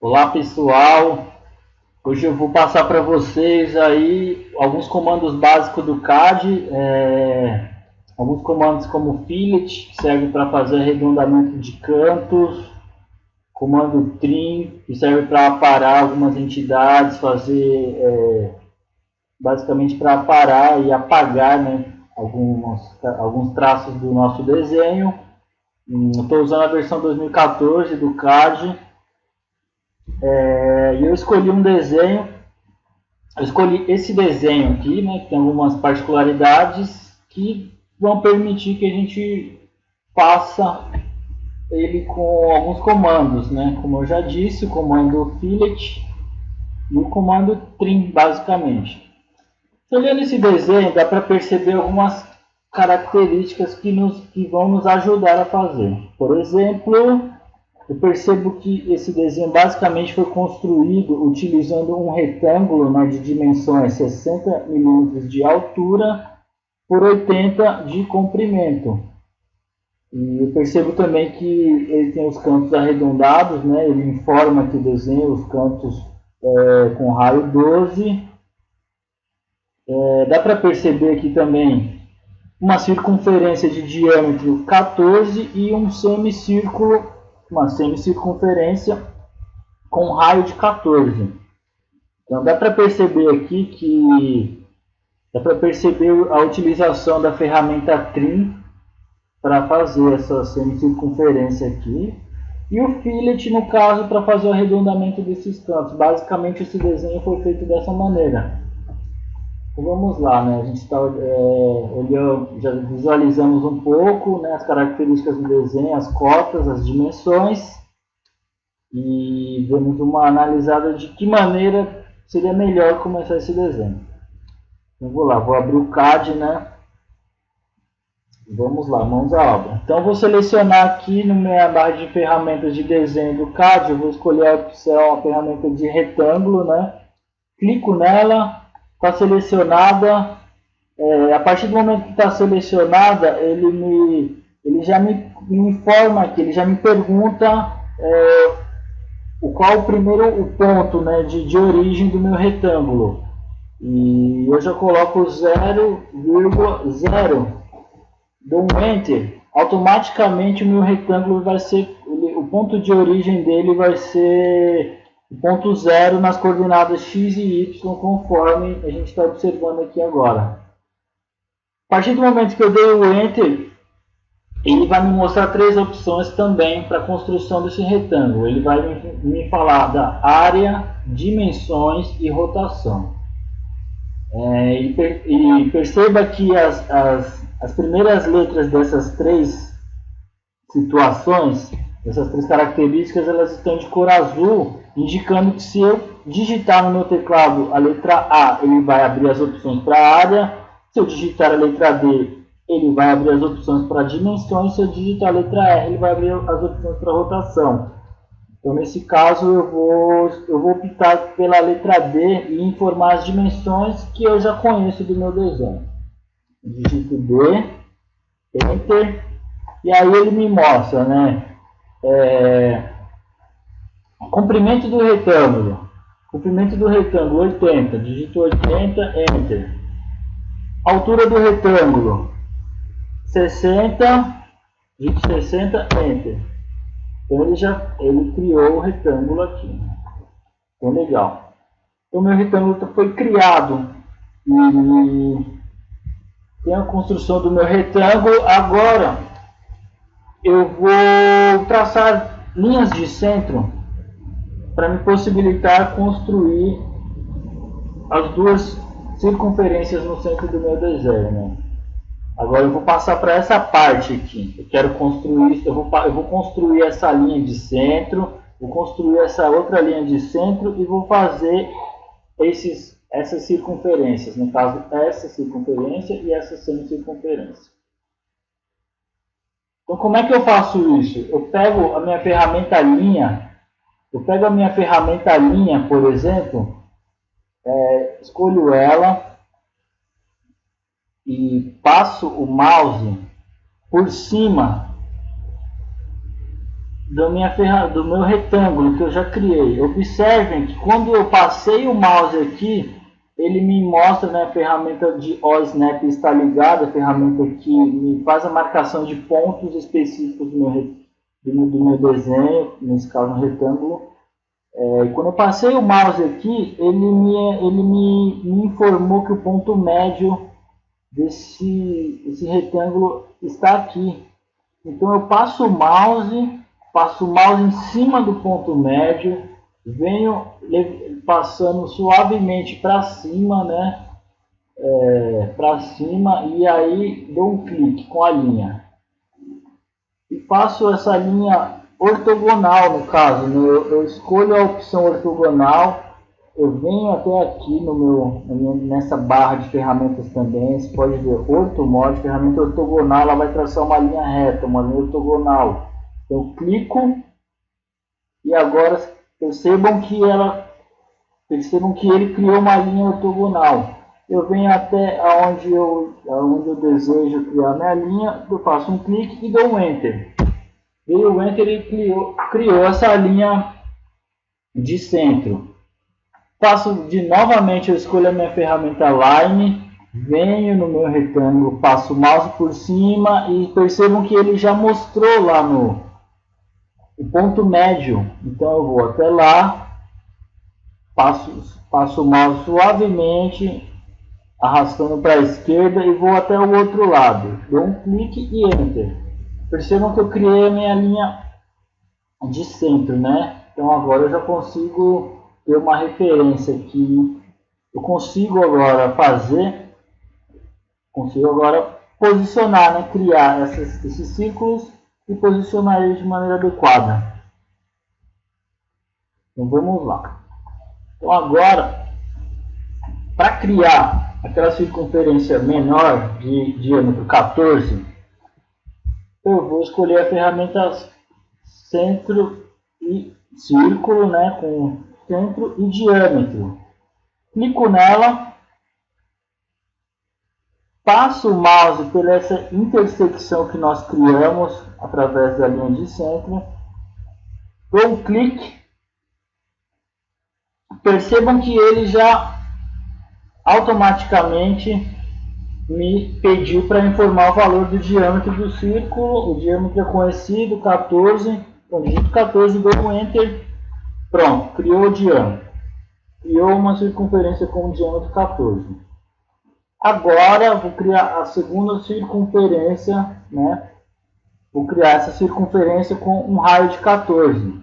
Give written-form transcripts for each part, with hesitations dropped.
Olá pessoal, hoje eu vou passar para vocês aí alguns comandos básicos do CAD, alguns comandos como fillet, que serve para fazer arredondamento de cantos, comando trim, que serve para aparar algumas entidades, fazer basicamente para aparar e apagar, né, alguns traços do nosso desenho. Eu estou usando a versão 2014 do CAD. E eu escolhi um desenho, eu escolhi esse desenho aqui, né, que tem algumas particularidades que vão permitir que a gente faça ele com alguns comandos, né, como eu já disse, o comando fillet e o comando trim, basicamente. Olhando esse desenho, dá para perceber algumas características que vão nos ajudar a fazer. Por exemplo, eu percebo que esse desenho basicamente foi construído utilizando um retângulo, né, de dimensões 60 mm de altura por 80 de comprimento. E eu percebo também que ele tem os cantos arredondados, né, ele informa que o desenho, os cantos com raio 12. Dá para perceber aqui também uma circunferência de diâmetro 14 e um semicírculo, uma semicircunferência com raio de 14. Então dá para perceber aqui que dá para perceber a utilização da ferramenta trim para fazer essa semicircunferência aqui. E o fillet, no caso, para fazer o arredondamento desses cantos. Basicamente esse desenho foi feito dessa maneira. Então vamos lá, né? A gente está olhando, já visualizamos um pouco, né, as características do desenho, as cotas, as dimensões, e vamos uma analisada de que maneira seria melhor começar esse desenho. Então vou lá, vou abrir o CAD, né? Vamos lá, mãos à obra. Então eu vou selecionar aqui na minha barra de ferramentas de desenho do CAD, eu vou escolher a opção, a ferramenta de retângulo, né? Clico nela. Está selecionada, a partir do momento que está selecionada, ele já me informa aqui, ele já me pergunta qual o primeiro ponto, né, de origem do meu retângulo. E eu já coloco 0,0, dou um Enter, automaticamente o meu retângulo vai ser, o ponto de origem dele vai ser ponto 0 nas coordenadas x e y, conforme a gente está observando aqui agora. A partir do momento que eu dei o Enter, ele vai me mostrar três opções também para a construção desse retângulo. Ele vai me falar da área, dimensões e rotação. E perceba que as primeiras letras dessas três situações, essas três características, elas estão de cor azul, indicando que se eu digitar no meu teclado a letra A, ele vai abrir as opções para a área. Se eu digitar a letra D, ele vai abrir as opções para dimensões. Se eu digitar a letra R, ele vai abrir as opções para rotação. Então, nesse caso, eu vou optar pela letra D e informar as dimensões que eu já conheço do meu desenho. Digito D, Enter, e aí ele me mostra, né? Comprimento do retângulo. Comprimento do retângulo 80. Digito 80, Enter. Altura do retângulo 60. Digito 60, Enter. Então ele criou o retângulo aqui. Então legal. Então meu retângulo foi criado. E tem a construção do meu retângulo. Agora eu vou traçar linhas de centro para me possibilitar construir as duas circunferências no centro do meu desenho, né? Agora eu vou passar para essa parte aqui. Eu quero construir, eu vou construir essa linha de centro, vou construir essa outra linha de centro e vou fazer essas circunferências, no caso essa circunferência e essa semicircunferência. Então como é que eu faço isso? Eu pego a minha ferramenta linha. Por exemplo, escolho ela e passo o mouse por cima do meu retângulo que eu já criei. Observem que quando eu passei o mouse aqui, ele me mostra, né, a ferramenta de OSnap está ligada, a ferramenta que me faz a marcação de pontos específicos do meu desenho, nesse caso um retângulo. Quando eu passei o mouse aqui, ele me informou que o ponto médio desse retângulo está aqui. Então eu passo o mouse em cima do ponto médio, venho passando suavemente para cima, né? Para cima, e aí dou um clique com a linha. E faço essa linha ortogonal, no caso, né? Eu escolho a opção ortogonal, eu venho até aqui nessa barra de ferramentas também, você pode ver ortomode, ferramenta ortogonal, ela vai traçar uma linha reta, uma linha ortogonal. Eu clico e agora percebam que ele criou uma linha ortogonal. Eu venho até onde eu desejo criar minha linha, eu faço um clique e dou um Enter. E o Enter ele criou essa linha de centro. Novamente eu escolho a minha ferramenta Line, venho no meu retângulo, passo o mouse por cima e percebam que ele já mostrou lá o ponto médio. Então eu vou até lá, passo o mouse suavemente, arrastando para a esquerda e vou até o outro lado. Dou um clique e Enter. Percebam que eu criei a minha linha de centro, né? Então agora eu já consigo ter uma referência aqui. Eu consigo agora posicionar, né? Criar esses círculos e posicionar eles de maneira adequada. Então vamos lá. Então agora, para criar aquela circunferência menor de diâmetro 14, eu vou escolher a ferramenta centro e círculo, né, com centro e diâmetro. Clico nela, passo o mouse por essa intersecção que nós criamos através da linha de centro, dou um clique. Percebam que ele já automaticamente me pediu para informar o valor do diâmetro do círculo. O diâmetro é conhecido, 14. Então, digito 14, dou um Enter. Pronto, criou o diâmetro. Criou uma circunferência com o diâmetro 14. Agora, vou criar a segunda circunferência, né? Vou criar essa circunferência com um raio de 14.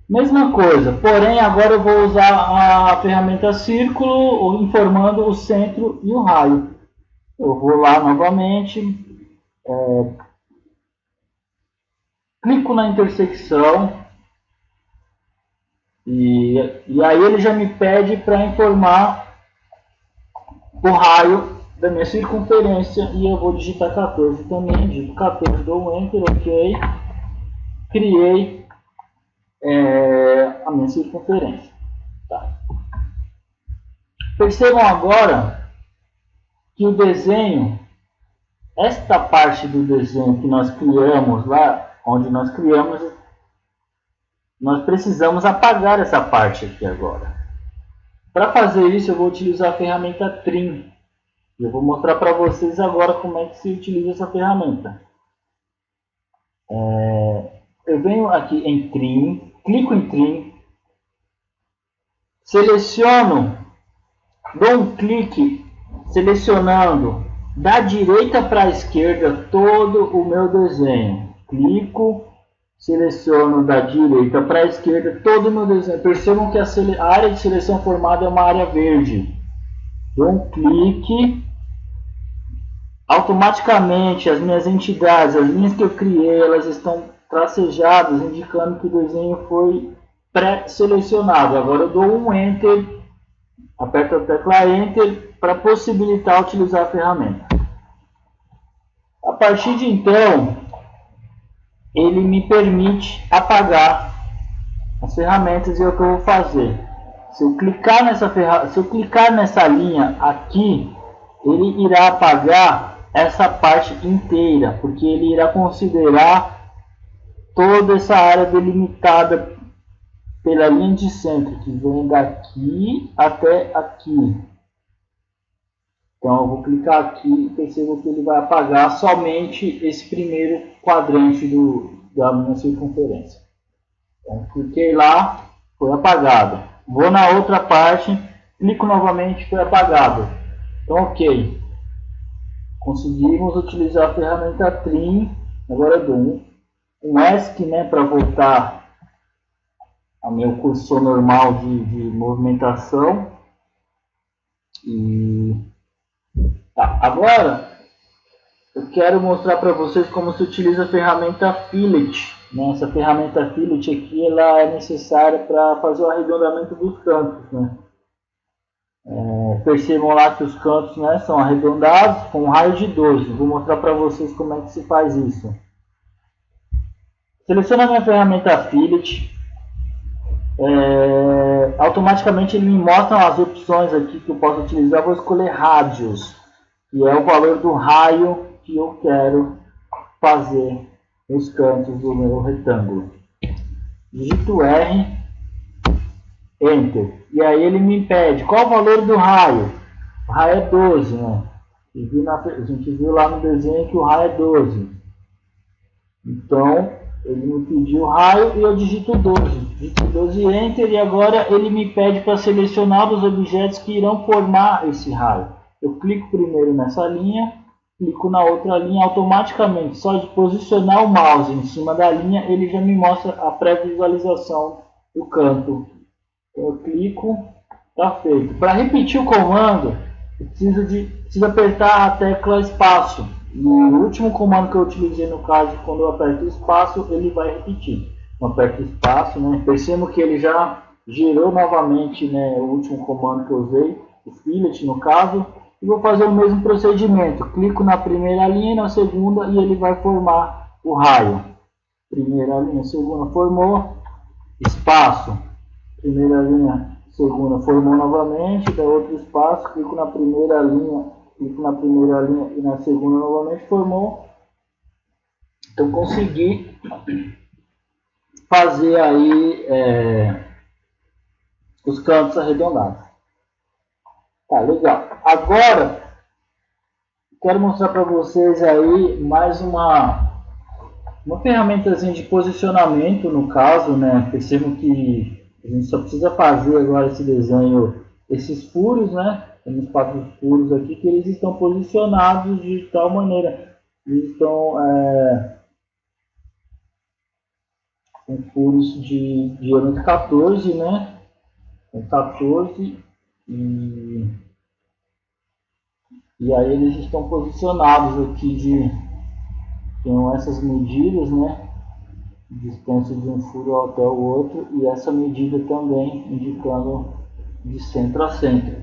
Mesma coisa, porém agora eu vou usar a ferramenta círculo, informando o centro e o raio. Eu vou lá novamente, clico na intersecção e aí ele já me pede para informar o raio da minha circunferência e eu vou digitar 14 também, digito 14, dou um Enter, ok, criei a minha circunferência. Tá. Percebam agora que o desenho, esta parte do desenho que nós criamos lá, onde nós criamos, nós precisamos apagar essa parte aqui agora. Para fazer isso eu vou utilizar a ferramenta Trim. Eu vou mostrar para vocês agora como é que se utiliza essa ferramenta. Eu venho aqui em Trim, clico em Trim, seleciono, dou um clique selecionando da direita para a esquerda todo o meu desenho. Clico, seleciono da direita para a esquerda todo o meu desenho. Percebam que a área de seleção formada é uma área verde. Dou um clique, automaticamente as minhas entidades, as linhas que eu criei, elas estão tracejadas, indicando que o desenho foi pré-selecionado. Agora eu dou um Enter, aperto a tecla Enter para possibilitar utilizar a ferramenta. A partir de então, ele me permite apagar as ferramentas e é o que eu vou fazer. Se eu clicar nessa linha aqui, ele irá apagar essa parte inteira, porque ele irá considerar toda essa área delimitada pela linha de centro, que vem daqui até aqui. Então eu vou clicar aqui e percebo que ele vai apagar somente esse primeiro quadrante da minha circunferência. Então cliquei lá, foi apagado. Vou na outra parte, clico novamente, foi apagado. Então ok. Conseguimos utilizar a ferramenta Trim. Agora eu dou um ESC, né, para voltar ao meu cursor normal de movimentação. E tá, agora eu quero mostrar para vocês como se utiliza a ferramenta Fillet. Né? Essa ferramenta Fillet aqui ela é necessária para fazer o arredondamento dos cantos. Né? Percebam lá que os cantos, né, são arredondados com um raio de 12. Vou mostrar para vocês como é que se faz isso. Seleciono a minha ferramenta Fillet. Automaticamente ele me mostra as opções aqui que eu posso utilizar. Eu vou escolher Radius, que é o valor do raio que eu quero fazer nos cantos do meu retângulo. Digito R, Enter. E aí ele me pede qual o valor do raio. O raio é 12, né? A gente viu lá no desenho que o raio é 12. Então ele me pediu o raio e eu digito 12. Digito 12 Enter e agora ele me pede para selecionar os objetos que irão formar esse raio. Eu clico primeiro nessa linha, clico na outra linha, automaticamente, só de posicionar o mouse em cima da linha, ele já me mostra a pré-visualização do canto. Eu clico, está feito. Para repetir o comando, eu preciso apertar a tecla espaço. No último comando que eu utilizei, no caso, quando eu aperto espaço, ele vai repetir. Eu aperto espaço, né? Percebo que ele já gerou novamente, né, o último comando que eu usei, o fillet no caso, e vou fazer o mesmo procedimento. Clico na primeira linha e na segunda e ele vai formar o raio. Primeira linha, segunda, formou, espaço, primeira linha, segunda, formou novamente, dá outro espaço, clico na primeira linha e na segunda novamente, formou. Então consegui fazer aí os cantos arredondados. Tá, legal. Agora quero mostrar para vocês aí mais uma ferramentazinha de posicionamento, no caso, né? Percebam que a gente só precisa fazer agora esse desenho, esses furos, né? Temos 4 furos aqui que eles estão posicionados de tal maneira. Eles estão com furos de diâmetro 14, né? 14 e aí eles estão posicionados aqui tem essas medidas, né? Distância de um furo até o outro e essa medida também indicando de centro a centro.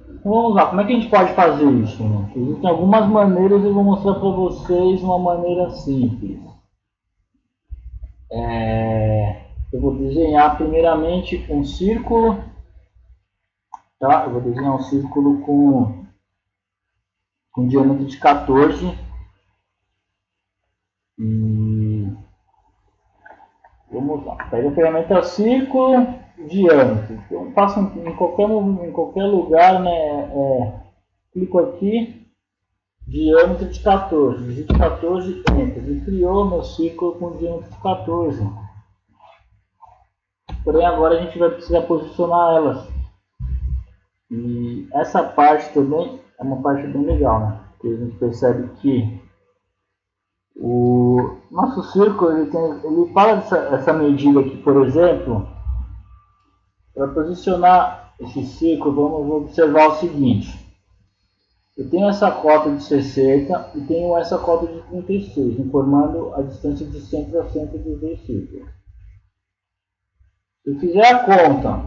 Então, vamos lá, como é que a gente pode fazer isso? Né? Existem algumas maneiras, eu vou mostrar para vocês uma maneira simples. Eu vou desenhar primeiramente um círculo, tá? Eu vou desenhar um círculo com diâmetro de 14 e vamos lá. Pega a ferramenta círculo, diâmetro. Eu faço em qualquer lugar, né? Clico aqui, diâmetro de 14, digito 14, Enter. E criou meu círculo com diâmetro de 14. Porém agora a gente vai precisar posicionar elas. E essa parte também é uma parte bem legal, né? Porque a gente percebe que o nosso círculo ele fala essa medida aqui, por exemplo. Para posicionar esse círculo, vamos observar o seguinte. Eu tenho essa cota de 60 e tenho essa cota de 36, informando a distância de centro a centro dos dois círculos. Se eu fizer a conta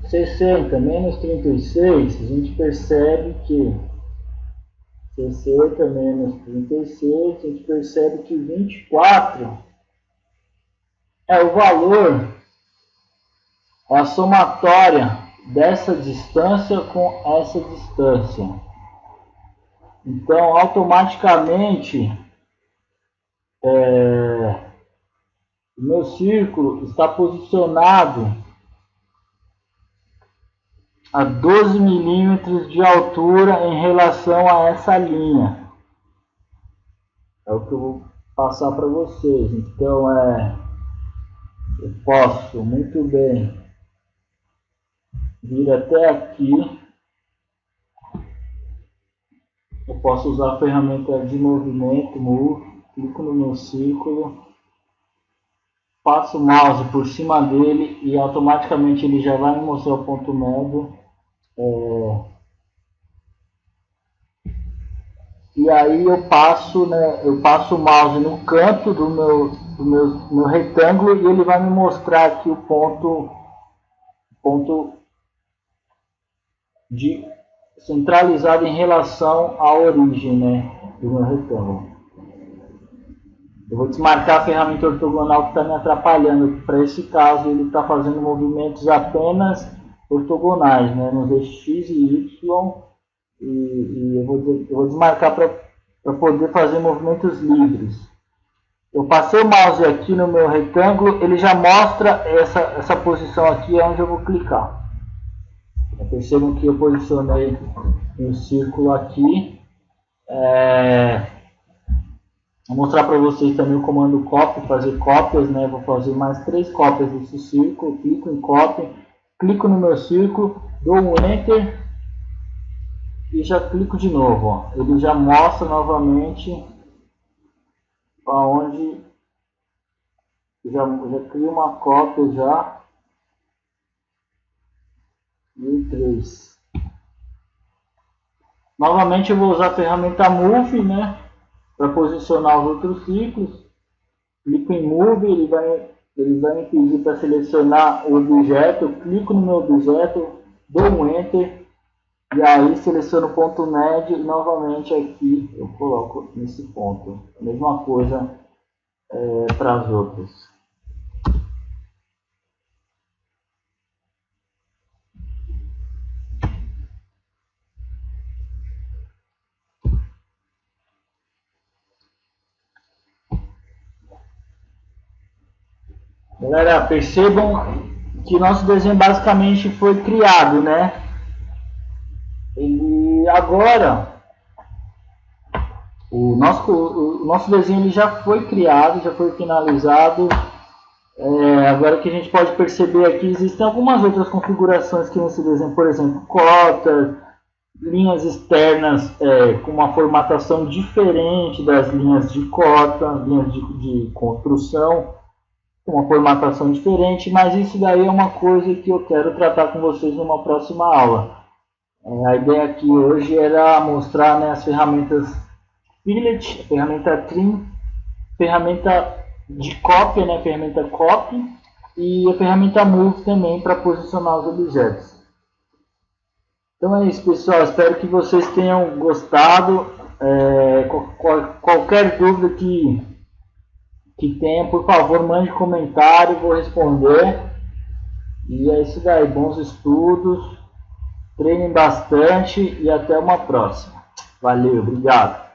60 menos 36, a gente percebe que 60 menos 36, a gente percebe que 24 é o valor, a somatória dessa distância com essa distância. Então, automaticamente, o meu círculo está posicionado a 12 milímetros de altura em relação a essa linha. É o que eu vou passar para vocês. Então, eu posso muito bem vir até aqui. Eu posso usar a ferramenta de movimento, Move, clico no meu círculo, passo o mouse por cima dele e automaticamente ele já vai me mostrar o ponto médio. E aí eu passo o mouse no canto do meu retângulo e ele vai me mostrar aqui o ponto centralizado em relação à origem, né, do meu retângulo. Eu vou desmarcar a ferramenta ortogonal que está me atrapalhando. Para esse caso, ele está fazendo movimentos apenas ortogonais, né, nos eixos X e Y. E eu vou desmarcar para poder fazer movimentos livres. Eu passei o mouse aqui no meu retângulo, ele já mostra essa posição aqui, é onde eu vou clicar. Percebam que eu posicionei um círculo aqui. Vou mostrar para vocês também o comando copy, fazer cópias, né? Vou fazer mais 3 cópias desse círculo, clico em copy, clico no meu círculo, dou um enter e já clico de novo. Ó. Ele já mostra novamente aonde já crio uma cópia já. E 3. Novamente eu vou usar a ferramenta Move, né, para posicionar os outros ciclos. Clico em Move, ele vai me pedir para selecionar o objeto. Eu clico no meu objeto, dou um Enter e aí seleciono o ponto médio e novamente aqui eu coloco nesse ponto. A mesma coisa para as outras. Galera, percebam que nosso desenho basicamente foi criado, né? Ele agora, o nosso desenho ele já foi criado, já foi finalizado. Agora que a gente pode perceber aqui, existem algumas outras configurações que nesse desenho, por exemplo, cotas, linhas externas com uma formatação diferente das linhas de cota, linhas de construção, uma formatação diferente, mas isso daí é uma coisa que eu quero tratar com vocês numa próxima aula. A ideia aqui hoje era mostrar, né, as ferramentas Fillet, a ferramenta Trim, ferramenta de cópia, né, a ferramenta Copy e a ferramenta Move também para posicionar os objetos. Então é isso, pessoal, espero que vocês tenham gostado. Qualquer dúvida que tenha, por favor, mande comentário, vou responder. E é isso daí, bons estudos, treinem bastante e até uma próxima. Valeu, obrigado.